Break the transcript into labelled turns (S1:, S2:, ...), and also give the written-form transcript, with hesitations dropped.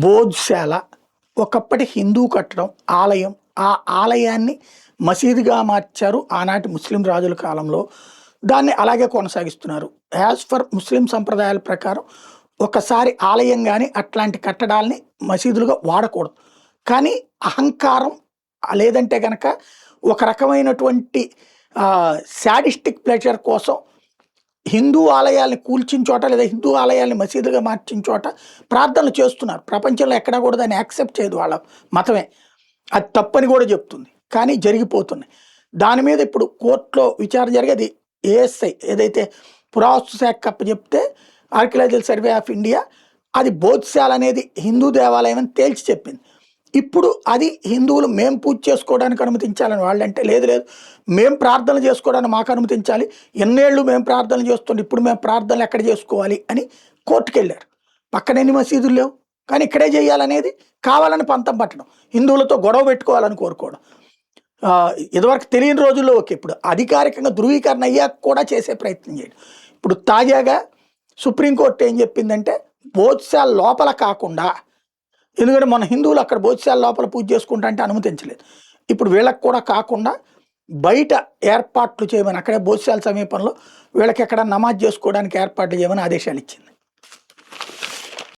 S1: బోధ్శాల ఒకప్పటి హిందూ కట్టడం ఆలయం. ఆ ఆలయాన్ని మసీదుగా మార్చారు ఆనాటి ముస్లిం రాజుల కాలంలో. దాన్ని అలాగే కొనసాగిస్తున్నారు. యాజ్ ఫర్ ముస్లిం సంప్రదాయాల ప్రకారం ఒకసారి ఆలయం కానీ అట్లాంటి కట్టడాల్ని మసీదులుగా వాడకూడదు. కానీ అహంకారం లేదంటే గనక ఒక రకమైనటువంటి శాడిస్టిక్ ప్లెజర్ కోసం హిందూ ఆలయాల్ని కూల్చిన చోట లేదా హిందూ ఆలయాల్ని మసీదుగా మార్చిన చోట ప్రార్థనలు చేస్తున్నారు. ప్రపంచంలో ఎక్కడా కూడా దాన్ని యాక్సెప్ట్ చేయదు వాళ్ళ మతమే. అది తప్పని కూడా చెప్తుంది. కానీ జరిగిపోతున్నాయి. దాని మీద ఇప్పుడు కోర్టులో విచారణ జరిగేది. ఏఎస్ఐ ఏదైతే పురావస్తు శాఖ చెప్తే ఆర్కియలాజికల్ సర్వే ఆఫ్ ఇండియా అది బోధ్శాల అనేది హిందూ దేవాలయం అని తేల్చి చెప్పింది. ఇప్పుడు అది హిందువులు మేము పూజ చేసుకోవడానికి అనుమతించాలని వాళ్ళంటే లేదు లేదు మేము ప్రార్థనలు చేసుకోవడానికి మాకు అనుమతించాలి, ఎన్నేళ్ళు మేము ప్రార్థనలు చేస్తుంటే ఇప్పుడు మేము ప్రార్థనలు ఎక్కడ చేసుకోవాలి అని కోర్టుకు వెళ్ళారు. పక్కన ఎన్ని మసీదులు లేవు, కానీ ఇక్కడే చేయాలనేది కావాలని పంతం పట్టడం, హిందువులతో గొడవ పెట్టుకోవాలని కోరుకోవడం. ఇదివరకు తెలియని రోజుల్లో ఓకే, ఇప్పుడు అధికారికంగా ధృవీకరణ అయ్యాక కూడా చేసే ప్రయత్నం చేయడం. ఇప్పుడు తాజాగా సుప్రీంకోర్టు ఏం చెప్పిందంటే బోధ్శాల లోపల కాకుండా, ఎందుకంటే మన హిందువులు అక్కడ బోధ్శాల లోపల పూజ చేసుకుంటా అంటే అనుమతించలేదు. ఇప్పుడు వీళ్ళకి కూడా కాకుండా బయట ఏర్పాట్లు చేయమని, అక్కడే బోధ్శాల సమీపంలో వీళ్ళకి ఎక్కడ నమాజ్ చేసుకోవడానికి ఏర్పాట్లు చేయమని ఆదేశాలు ఇచ్చింది.